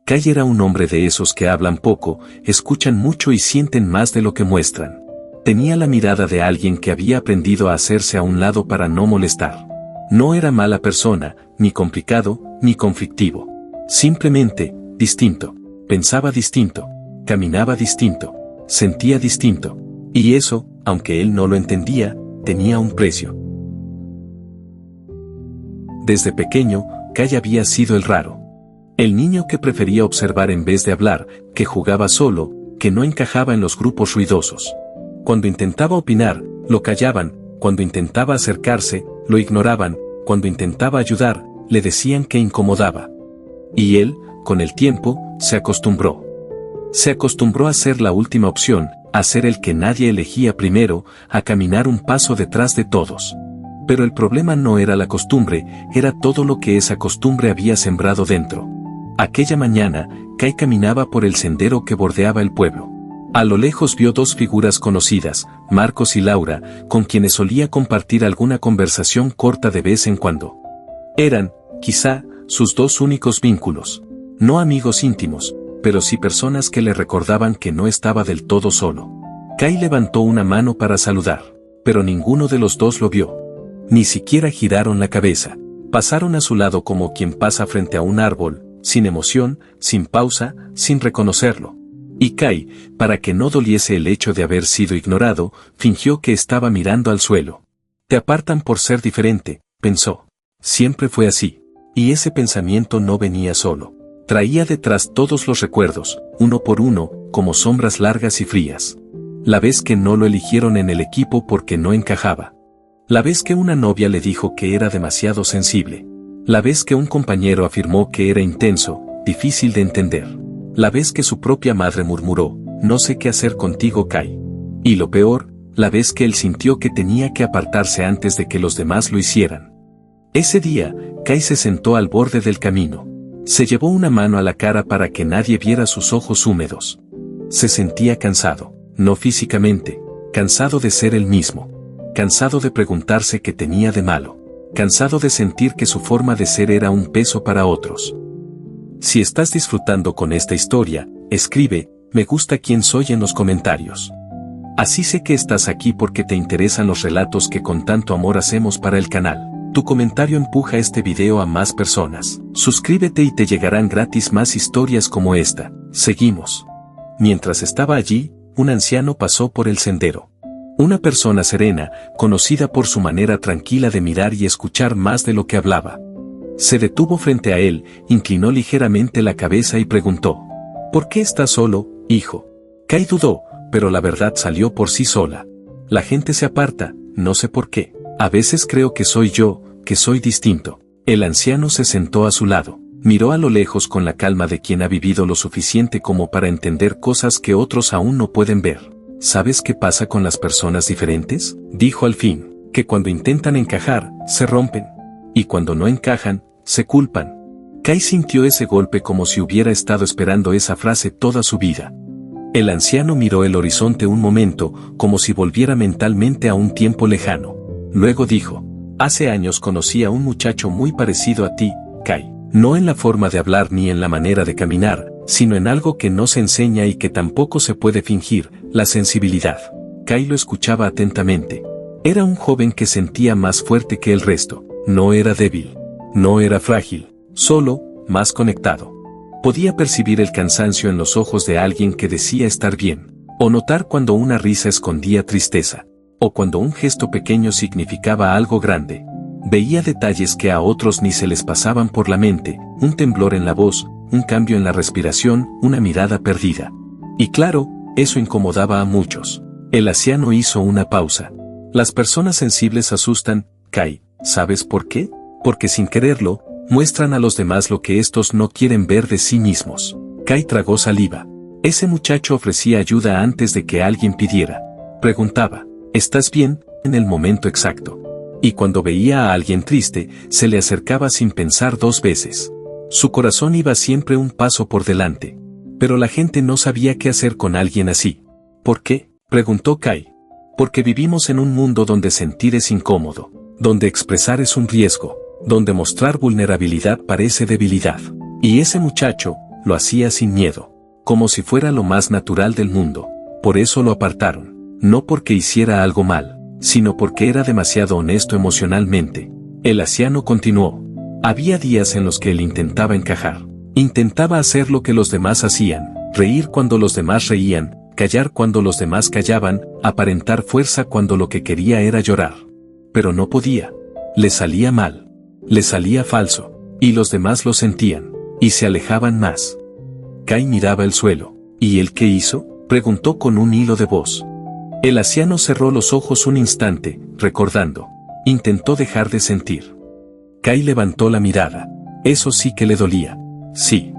Kai era un hombre de esos que hablan poco, escuchan mucho y sienten más de lo que muestran. Tenía la mirada de alguien que había aprendido a hacerse a un lado para no molestar. No era mala persona, ni complicado, ni conflictivo. Simplemente, distinto. Pensaba distinto. Caminaba distinto. Sentía distinto. Y eso, aunque él no lo entendía, tenía un precio. Desde pequeño, Kai había sido el raro. El niño que prefería observar en vez de hablar, que jugaba solo, que no encajaba en los grupos ruidosos. Cuando intentaba opinar, lo callaban, cuando intentaba acercarse, lo ignoraban, cuando intentaba ayudar, le decían que incomodaba. Y él, con el tiempo, se acostumbró. Se acostumbró a ser la última opción, a ser el que nadie elegía primero, a caminar un paso detrás de todos. Pero el problema no era la costumbre, era todo lo que esa costumbre había sembrado dentro. Aquella mañana, Kai caminaba por el sendero que bordeaba el pueblo. A lo lejos vio dos figuras conocidas, Marcos y Laura, con quienes solía compartir alguna conversación corta de vez en cuando. Eran, quizá, sus dos únicos vínculos. No amigos íntimos, pero sí personas que le recordaban que no estaba del todo solo. Kai levantó una mano para saludar, pero ninguno de los dos lo vio. Ni siquiera giraron la cabeza. Pasaron a su lado como quien pasa frente a un árbol, sin emoción, sin pausa, sin reconocerlo. Y Kai, para que no doliese el hecho de haber sido ignorado, fingió que estaba mirando al suelo. Te apartan por ser diferente, pensó. Siempre fue así. Y ese pensamiento no venía solo. Traía detrás todos los recuerdos, uno por uno, como sombras largas y frías. La vez que no lo eligieron en el equipo porque no encajaba. La vez que una novia le dijo que era demasiado sensible. La vez que un compañero afirmó que era intenso, difícil de entender. La vez que su propia madre murmuró, no sé qué hacer contigo, Kai. Y lo peor, la vez que él sintió que tenía que apartarse antes de que los demás lo hicieran. Ese día, Kai se sentó al borde del camino. Se llevó una mano a la cara para que nadie viera sus ojos húmedos. Se sentía cansado, no físicamente, cansado de ser el mismo. Cansado de preguntarse qué tenía de malo. Cansado de sentir que su forma de ser era un peso para otros. Si estás disfrutando con esta historia, escribe, me gusta quién soy en los comentarios. Así sé que estás aquí porque te interesan los relatos que con tanto amor hacemos para el canal. Tu comentario empuja este video a más personas. Suscríbete y te llegarán gratis más historias como esta. Seguimos. Mientras estaba allí, un anciano pasó por el sendero. Una persona serena, conocida por su manera tranquila de mirar y escuchar más de lo que hablaba. Se detuvo frente a él, inclinó ligeramente la cabeza y preguntó: ¿por qué estás solo, hijo? Kai dudó, pero la verdad salió por sí sola. La gente se aparta, no sé por qué. A veces creo que soy yo, que soy distinto. El anciano se sentó a su lado, miró a lo lejos con la calma de quien ha vivido lo suficiente como para entender cosas que otros aún no pueden ver. ¿Sabes qué pasa con las personas diferentes? Dijo al fin, que cuando intentan encajar, se rompen. Y cuando no encajan, se culpan. Kai sintió ese golpe como si hubiera estado esperando esa frase toda su vida. El anciano miró el horizonte un momento, como si volviera mentalmente a un tiempo lejano. Luego dijo: hace años conocí a un muchacho muy parecido a ti, Kai. No en la forma de hablar ni en la manera de caminar, sino en algo que no se enseña y que tampoco se puede fingir, la sensibilidad. Kai lo escuchaba atentamente. Era un joven que sentía más fuerte que el resto. No era débil. No era frágil. Solo, más conectado. Podía percibir el cansancio en los ojos de alguien que decía estar bien. O notar cuando una risa escondía tristeza. O cuando un gesto pequeño significaba algo grande. Veía detalles que a otros ni se les pasaban por la mente, un temblor en la voz, un cambio en la respiración, una mirada perdida. Y claro, eso incomodaba a muchos. El anciano hizo una pausa. Las personas sensibles asustan, Kai, ¿sabes por qué? Porque sin quererlo, muestran a los demás lo que estos no quieren ver de sí mismos. Kai tragó saliva. Ese muchacho ofrecía ayuda antes de que alguien pidiera. Preguntaba: ¿estás bien? En el momento exacto. Y cuando veía a alguien triste, se le acercaba sin pensar dos veces. Su corazón iba siempre un paso por delante. Pero la gente no sabía qué hacer con alguien así. ¿Por qué?, preguntó Kai. Porque vivimos en un mundo donde sentir es incómodo, donde expresar es un riesgo, donde mostrar vulnerabilidad parece debilidad. Y ese muchacho, lo hacía sin miedo, como si fuera lo más natural del mundo. Por eso lo apartaron, no porque hiciera algo mal, sino porque era demasiado honesto emocionalmente. El anciano continuó. Había días en los que él intentaba encajar. Intentaba hacer lo que los demás hacían, reír cuando los demás reían, callar cuando los demás callaban, aparentar fuerza cuando lo que quería era llorar. Pero no podía. Le salía mal. Le salía falso. Y los demás lo sentían. Y se alejaban más. Kai miraba el suelo. ¿Y él qué hizo?, preguntó con un hilo de voz. El anciano cerró los ojos un instante, recordando. Intentó dejar de sentir. Kai levantó la mirada. Eso sí que le dolía. Sí.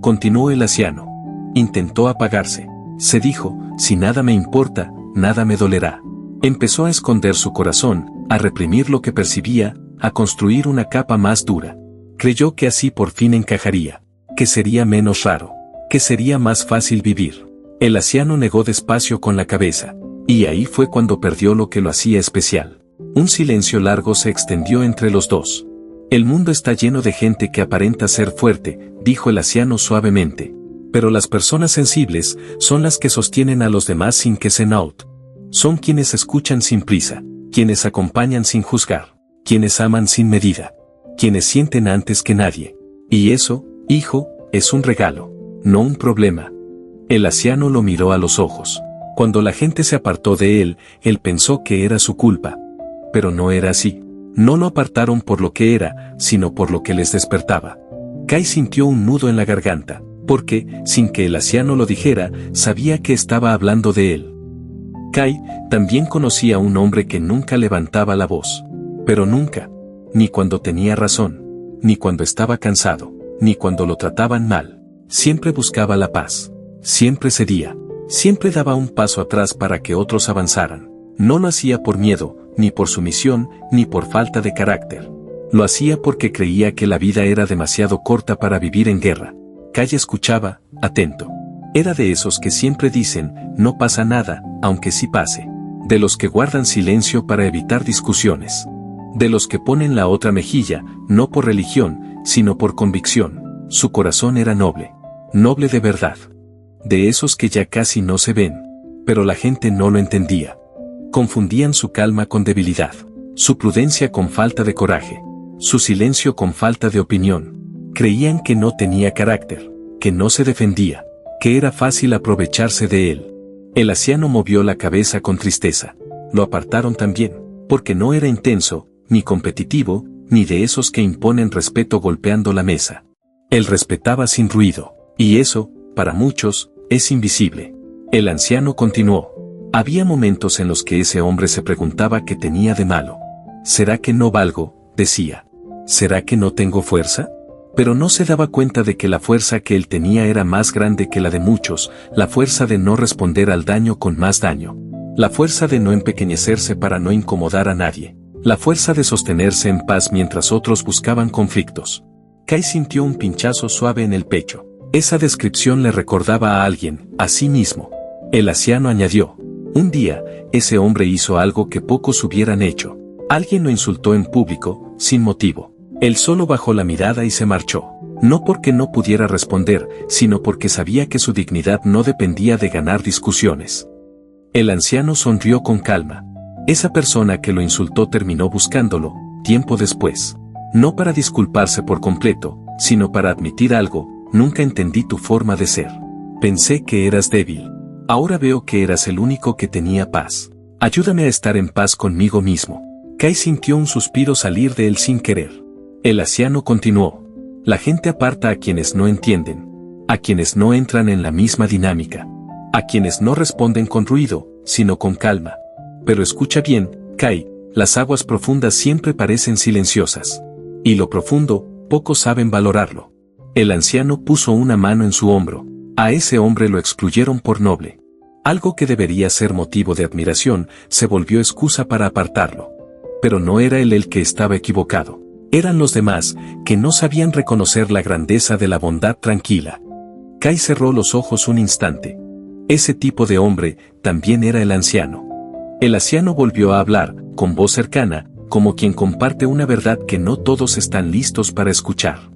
Continuó el anciano. Intentó apagarse. Se dijo, si nada me importa, nada me dolerá. Empezó a esconder su corazón, a reprimir lo que percibía, a construir una capa más dura. Creyó que así por fin encajaría, que sería menos raro, que sería más fácil vivir. El anciano negó despacio con la cabeza. Y ahí fue cuando perdió lo que lo hacía especial. Un silencio largo se extendió entre los dos. El mundo está lleno de gente que aparenta ser fuerte, dijo el anciano suavemente. Pero las personas sensibles son las que sostienen a los demás sin que se note. Son quienes escuchan sin prisa, quienes acompañan sin juzgar, quienes aman sin medida, quienes sienten antes que nadie. Y eso, hijo, es un regalo, no un problema. El anciano lo miró a los ojos. Cuando la gente se apartó de él, él pensó que era su culpa. Pero no era así. No lo apartaron por lo que era, sino por lo que les despertaba. Kai sintió un nudo en la garganta, porque, sin que el anciano lo dijera, sabía que estaba hablando de él. Kai también conocía a un hombre que nunca levantaba la voz. Pero nunca. Ni cuando tenía razón. Ni cuando estaba cansado. Ni cuando lo trataban mal. Siempre buscaba la paz. Siempre cedía. Siempre daba un paso atrás para que otros avanzaran. No lo hacía por miedo, ni por sumisión, ni por falta de carácter. Lo hacía porque creía que la vida era demasiado corta para vivir en guerra. Kai escuchaba, atento. Era de esos que siempre dicen, no pasa nada, aunque sí pase. De los que guardan silencio para evitar discusiones. De los que ponen la otra mejilla, no por religión, sino por convicción. Su corazón era noble. Noble de verdad. De esos que ya casi no se ven. Pero la gente no lo entendía. Confundían su calma con debilidad, su prudencia con falta de coraje, su silencio con falta de opinión. Creían que no tenía carácter, que no se defendía, que era fácil aprovecharse de él. El anciano movió la cabeza con tristeza. Lo apartaron también, porque no era intenso, ni competitivo, ni de esos que imponen respeto golpeando la mesa. Él respetaba sin ruido, y eso, para muchos, es invisible. El anciano continuó. Había momentos en los que ese hombre se preguntaba qué tenía de malo. ¿Será que no valgo?, decía. ¿Será que no tengo fuerza? Pero no se daba cuenta de que la fuerza que él tenía era más grande que la de muchos, la fuerza de no responder al daño con más daño. La fuerza de no empequeñecerse para no incomodar a nadie. La fuerza de sostenerse en paz mientras otros buscaban conflictos. Kai sintió un pinchazo suave en el pecho. Esa descripción le recordaba a alguien, a sí mismo. El anciano añadió. Un día, ese hombre hizo algo que pocos hubieran hecho. Alguien lo insultó en público, sin motivo. Él solo bajó la mirada y se marchó. No porque no pudiera responder, sino porque sabía que su dignidad no dependía de ganar discusiones. El anciano sonrió con calma. Esa persona que lo insultó terminó buscándolo, tiempo después. No para disculparse por completo, sino para admitir algo. Nunca entendí tu forma de ser. Pensé que eras débil. Ahora veo que eras el único que tenía paz. Ayúdame a estar en paz conmigo mismo. Kai sintió un suspiro salir de él sin querer. El anciano continuó. La gente aparta a quienes no entienden. A quienes no entran en la misma dinámica. A quienes no responden con ruido, sino con calma. Pero escucha bien, Kai, las aguas profundas siempre parecen silenciosas. Y lo profundo, pocos saben valorarlo. El anciano puso una mano en su hombro. A ese hombre lo excluyeron por noble. Algo que debería ser motivo de admiración, se volvió excusa para apartarlo. Pero no era él el que estaba equivocado. Eran los demás, que no sabían reconocer la grandeza de la bondad tranquila. Kai cerró los ojos un instante. Ese tipo de hombre, también era el anciano. El anciano volvió a hablar, con voz cercana, como quien comparte una verdad que no todos están listos para escuchar.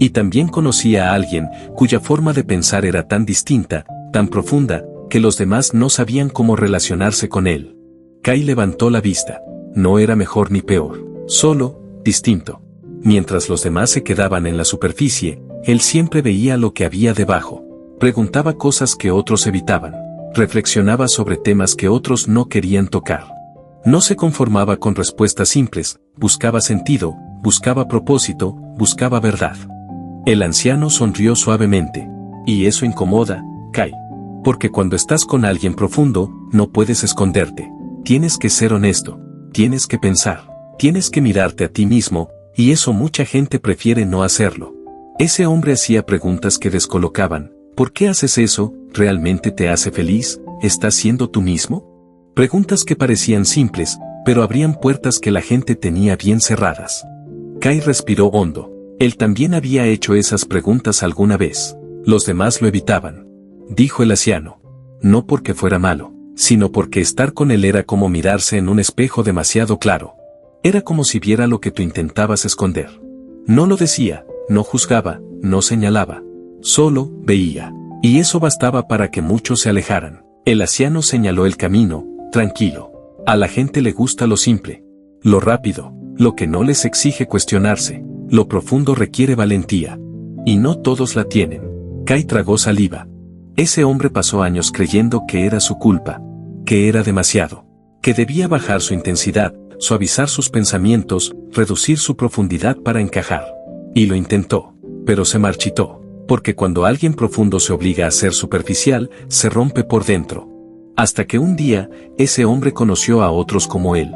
Y también conocía a alguien cuya forma de pensar era tan distinta, tan profunda, que los demás no sabían cómo relacionarse con él. Kai levantó la vista. No era mejor ni peor, solo, distinto. Mientras los demás se quedaban en la superficie, él siempre veía lo que había debajo. Preguntaba cosas que otros evitaban. Reflexionaba sobre temas que otros no querían tocar. No se conformaba con respuestas simples, buscaba sentido, buscaba propósito, buscaba verdad. El anciano sonrió suavemente. Y eso incomoda, Kai. Porque cuando estás con alguien profundo, no puedes esconderte. Tienes que ser honesto. Tienes que pensar. Tienes que mirarte a ti mismo, y eso mucha gente prefiere no hacerlo. Ese hombre hacía preguntas que descolocaban. ¿Por qué haces eso? ¿Realmente te hace feliz? ¿Estás siendo tú mismo? Preguntas que parecían simples, pero abrían puertas que la gente tenía bien cerradas. Kai respiró hondo. Él también había hecho esas preguntas alguna vez. Los demás lo evitaban. Dijo el anciano. No porque fuera malo, sino porque estar con él era como mirarse en un espejo demasiado claro. Era como si viera lo que tú intentabas esconder. No lo decía, no juzgaba, no señalaba. Solo veía. Y eso bastaba para que muchos se alejaran. El anciano señaló el camino, tranquilo. A la gente le gusta lo simple, lo rápido, lo que no les exige cuestionarse. Lo profundo requiere valentía. Y no todos la tienen. Kai tragó saliva. Ese hombre pasó años creyendo que era su culpa, que era demasiado, que debía bajar su intensidad, suavizar sus pensamientos, reducir su profundidad para encajar. Y lo intentó, pero se marchitó. Porque cuando alguien profundo se obliga a ser superficial, se rompe por dentro. Hasta que un día, ese hombre conoció a otros como él.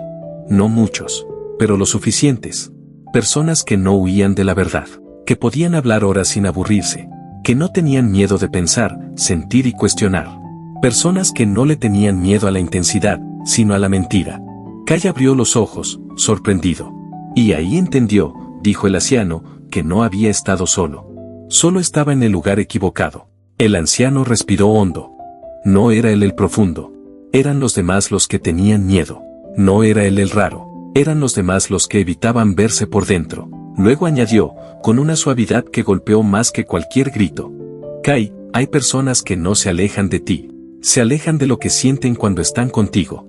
No muchos, pero lo suficientes. Personas que no huían de la verdad, que podían hablar horas sin aburrirse, que no tenían miedo de pensar, sentir y cuestionar. Personas que no le tenían miedo a la intensidad, sino a la mentira. Kai abrió los ojos, sorprendido. Y ahí entendió, dijo el anciano, que no había estado solo. Solo estaba en el lugar equivocado. El anciano respiró hondo. No era él el profundo. Eran los demás los que tenían miedo. No era él el raro. Eran los demás los que evitaban verse por dentro. Luego añadió, con una suavidad que golpeó más que cualquier grito. Kai, hay personas que no se alejan de ti. Se alejan de lo que sienten cuando están contigo.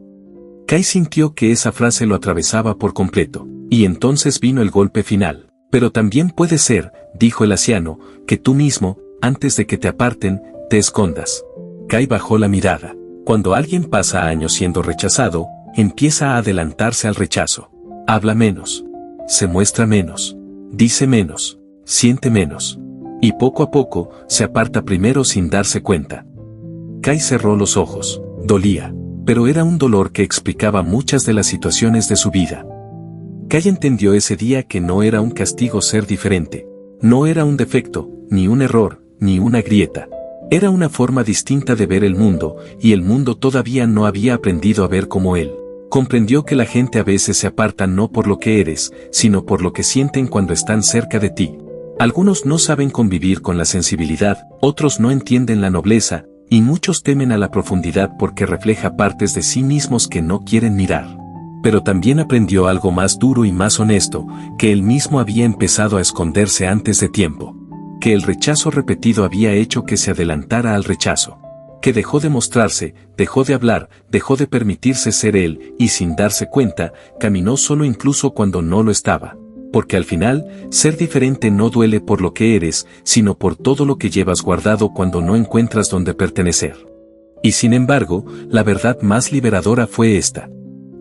Kai sintió que esa frase lo atravesaba por completo. Y entonces vino el golpe final. Pero también puede ser, dijo el anciano, que tú mismo, antes de que te aparten, te escondas. Kai bajó la mirada. Cuando alguien pasa años siendo rechazado, empieza a adelantarse al rechazo. Habla menos. Se muestra menos. Dice menos. Siente menos. Y poco a poco, se aparta primero sin darse cuenta. Kai cerró los ojos. Dolía. Pero era un dolor que explicaba muchas de las situaciones de su vida. Kai entendió ese día que no era un castigo ser diferente. No era un defecto, ni un error, ni una grieta. Era una forma distinta de ver el mundo, y el mundo todavía no había aprendido a ver como él. Comprendió que la gente a veces se aparta no por lo que eres, sino por lo que sienten cuando están cerca de ti. Algunos no saben convivir con la sensibilidad, otros no entienden la nobleza, y muchos temen a la profundidad porque refleja partes de sí mismos que no quieren mirar. Pero también aprendió algo más duro y más honesto, que él mismo había empezado a esconderse antes de tiempo. Que el rechazo repetido había hecho que se adelantara al rechazo. Que dejó de mostrarse, dejó de hablar, dejó de permitirse ser él, y sin darse cuenta, caminó solo incluso cuando no lo estaba. Porque al final, ser diferente no duele por lo que eres, sino por todo lo que llevas guardado cuando no encuentras dónde pertenecer. Y sin embargo, la verdad más liberadora fue esta.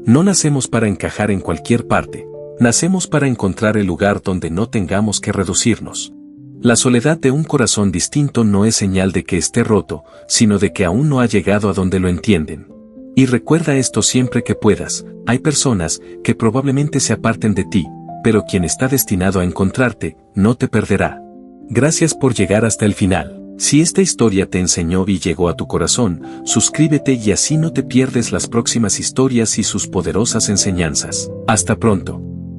No nacemos para encajar en cualquier parte, nacemos para encontrar el lugar donde no tengamos que reducirnos. La soledad de un corazón distinto no es señal de que esté roto, sino de que aún no ha llegado a donde lo entienden. Y recuerda esto siempre que puedas, hay personas que probablemente se aparten de ti, pero quien está destinado a encontrarte, no te perderá. Gracias por llegar hasta el final. Si esta historia te enseñó y llegó a tu corazón, suscríbete y así no te pierdes las próximas historias y sus poderosas enseñanzas. Hasta pronto.